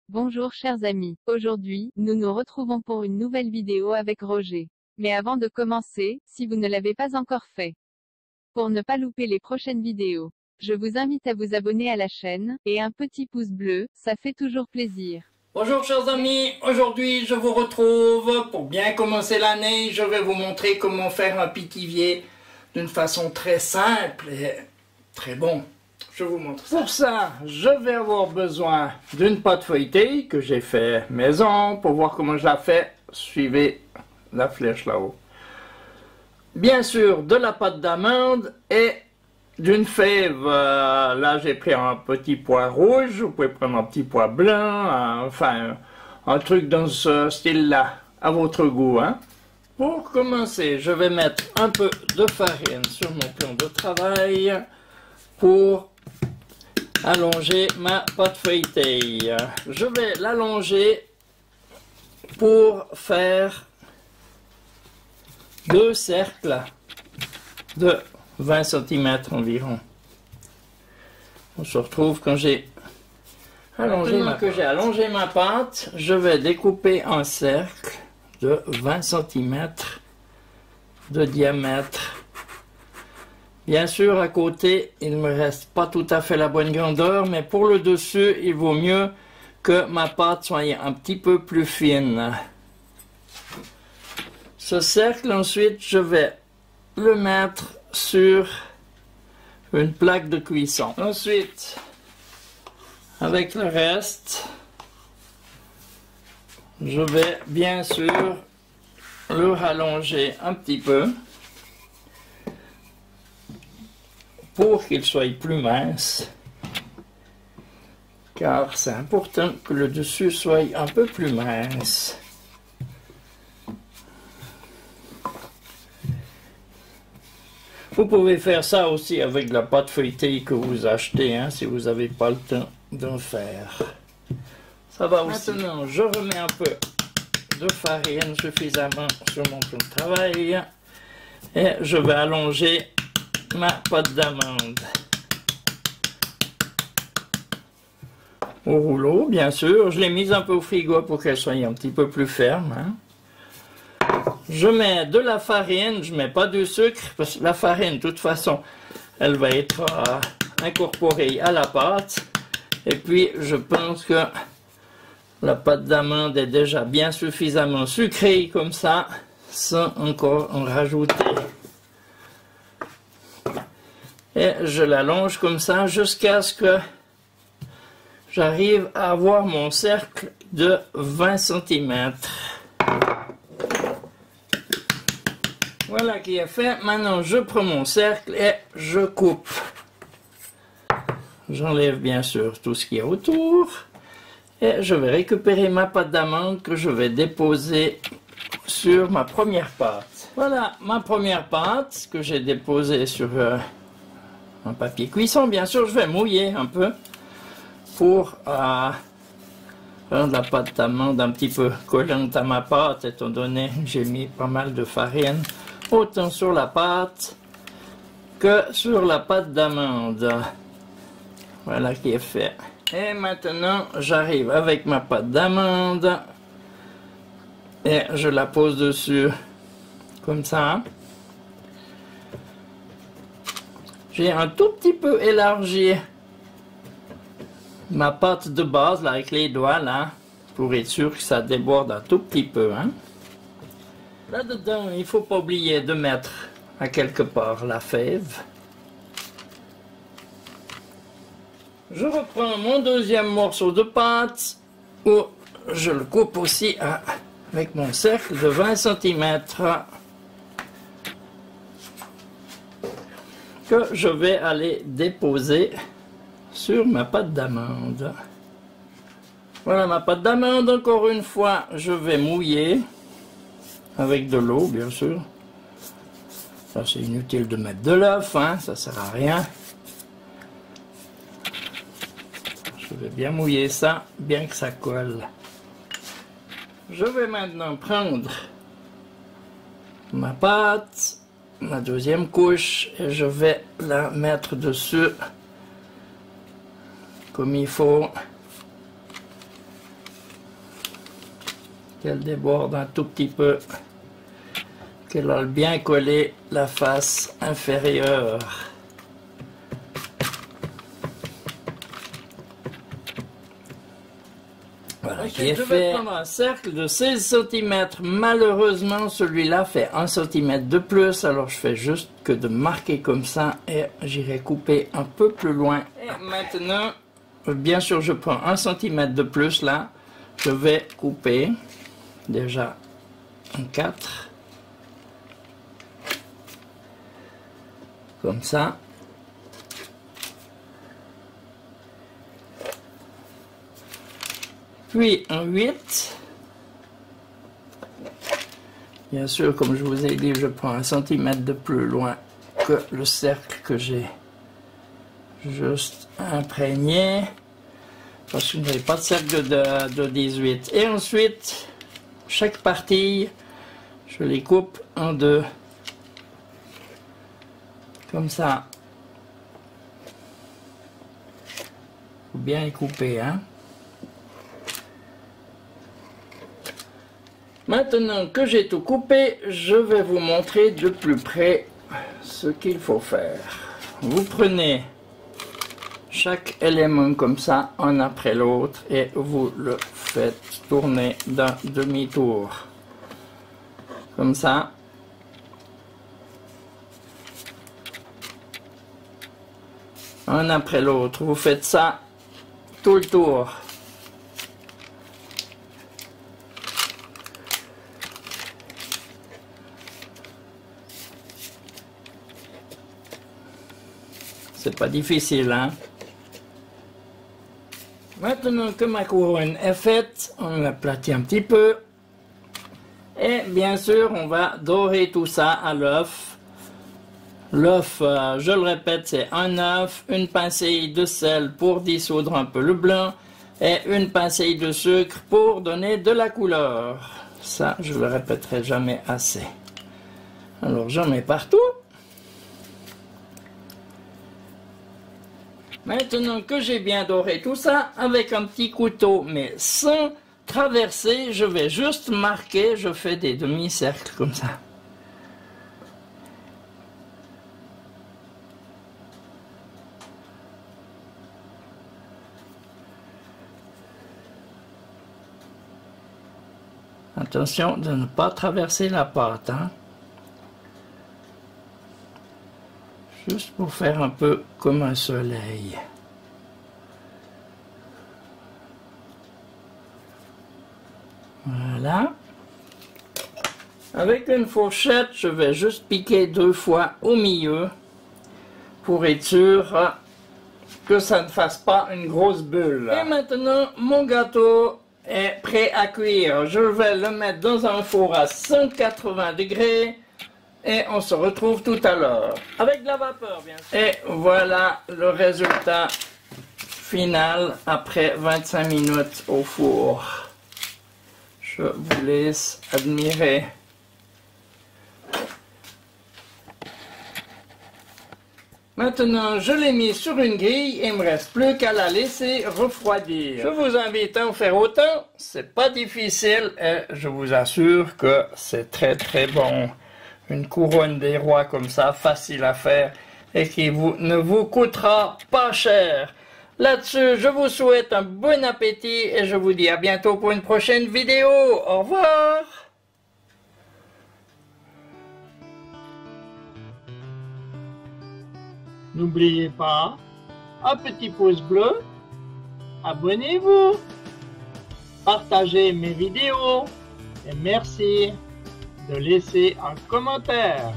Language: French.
Bonjour chers amis, aujourd'hui, nous nous retrouvons pour une nouvelle vidéo avec Roger. Mais avant de commencer, si vous ne l'avez pas encore fait, pour ne pas louper les prochaines vidéos, je vous invite à vous abonner à la chaîne, et un petit pouce bleu, ça fait toujours plaisir. Bonjour chers amis, aujourd'hui je vous retrouve pour bien commencer l'année. Je vais vous montrer comment faire un pitivier d'une façon très simple et très bon. Je vous montre ça. Pour ça, je vais avoir besoin d'une pâte feuilletée que j'ai fait maison. Pour voir comment je la fais, suivez la flèche là-haut. Bien sûr, de la pâte d'amande et d'une fève. Là j'ai pris un petit pois rouge, vous pouvez prendre un petit pois blanc, enfin un truc dans ce style-là, à votre goût. Hein. Pour commencer, je vais mettre un peu de farine sur mon plan de travail pour allonger ma pâte feuilletée. Je vais l'allonger pour faire 2 cercles de 20 cm environ. On se retrouve quand j'ai allongé ma pâte, je vais découper un cercle de 20 cm de diamètre. Bien sûr, à côté, il ne me reste pas tout à fait la bonne grandeur, mais pour le dessus, il vaut mieux que ma pâte soit un petit peu plus fine. Ce cercle, ensuite, je vais le mettre sur une plaque de cuisson. Ensuite, avec le reste, je vais bien sûr le rallonger un petit peu pour qu'il soit plus mince, car c'est important que le dessus soit un peu plus mince. Vous pouvez faire ça aussi avec la pâte feuilletée que vous achetez, hein, si vous n'avez pas le temps d'en faire. Ça va aussi. Maintenant, je remets un peu de farine suffisamment sur mon plan de travail et je vais allonger ma pâte d'amande au rouleau, bien sûr. Je l'ai mise un peu au frigo pour qu'elle soit un petit peu plus ferme. Hein. Je mets de la farine, je ne mets pas du sucre, parce que la farine, de toute façon, elle va être incorporée à la pâte. Et puis, je pense que la pâte d'amande est déjà bien suffisamment sucrée comme ça, sans encore en rajouter. Et je l'allonge comme ça jusqu'à ce que j'arrive à avoir mon cercle de 20 cm. Voilà qui est fait. Maintenant, je prends mon cercle et je coupe. J'enlève bien sûr tout ce qu'il y a autour. Et je vais récupérer ma pâte d'amande que je vais déposer sur ma première pâte. Voilà ma première pâte que j'ai déposée sur un papier cuisson. Bien sûr, je vais mouiller un peu pour rendre la pâte d'amande un petit peu collante à ma pâte, étant donné que j'ai mis pas mal de farine, autant sur la pâte que sur la pâte d'amande. Voilà qui est fait. Et maintenant, j'arrive avec ma pâte d'amande et je la pose dessus comme ça. J'ai un tout petit peu élargi ma pâte de base là, avec les doigts là, pour être sûr que ça déborde un tout petit peu. Hein. Là-dedans, il ne faut pas oublier de mettre à quelque part la fève. Je reprends mon deuxième morceau de pâte, où je le coupe aussi avec mon cercle de 20 cm que je vais aller déposer sur ma pâte d'amande. Voilà ma pâte d'amande, encore une fois, je vais mouiller avec de l'eau, bien sûr. Ça, c'est inutile de mettre de l'œuf, hein, ça sert à rien. Je vais bien mouiller ça, bien que ça colle. Je vais maintenant prendre ma pâte, ma deuxième couche, et je vais la mettre dessus comme il faut. qu'elle déborde un tout petit peu, qu'elle a bien collé la face inférieure. Voilà, qui est fait. Je vais prendre un cercle de 16 cm. Malheureusement, celui-là fait 1 cm de plus, alors je fais juste que de marquer comme ça et j'irai couper un peu plus loin. Et maintenant, bien sûr, je prends 1 cm de plus là. Je vais couper déjà en 4. Comme ça. Puis en 8. Bien sûr, comme je vous ai dit, je prends 1 cm de plus loin que le cercle que j'ai juste imprégné. Parce que je n'ai pas de cercle de 18. Et ensuite, chaque partie, je les coupe en 2. Comme ça. Faut bien les couper, hein. Maintenant que j'ai tout coupé, je vais vous montrer de plus près ce qu'il faut faire. Vous prenez chaque élément comme ça, un après l'autre, et vous le faites tourner d'un demi-tour. Comme ça. Un après l'autre. Vous faites ça tout le tour. C'est pas difficile, hein? Maintenant que ma couronne est faite, on l'aplatit un petit peu. Et bien sûr, on va dorer tout ça à l'œuf. L'œuf, je le répète, c'est un œuf, une pincée de sel pour dissoudre un peu le blanc et une pincée de sucre pour donner de la couleur. Ça, je le répéterai jamais assez. Alors, j'en mets partout. Maintenant que j'ai bien doré tout ça, avec un petit couteau, mais sans traverser, je vais juste marquer, je fais des demi-cercles comme ça. Attention de ne pas traverser la pâte, hein. Juste pour faire un peu comme un soleil. Voilà. Avec une fourchette, je vais juste piquer 2 fois au milieu pour être sûr que ça ne fasse pas une grosse bulle. Et maintenant, mon gâteau est prêt à cuire. Je vais le mettre dans un four à 180 degrés. Et on se retrouve tout à l'heure. Avec de la vapeur, bien sûr. Et voilà le résultat final après 25 minutes au four. Je vous laisse admirer. Maintenant, je l'ai mis sur une grille et il ne me reste plus qu'à la laisser refroidir. Je vous invite à en faire autant. C'est pas difficile et je vous assure que c'est très très bon. Une couronne des rois comme ça, facile à faire et qui ne vous coûtera pas cher. Là-dessus, je vous souhaite un bon appétit et je vous dis à bientôt pour une prochaine vidéo. Au revoir! N'oubliez pas, un petit pouce bleu, abonnez-vous, partagez mes vidéos et merci de laisser un commentaire.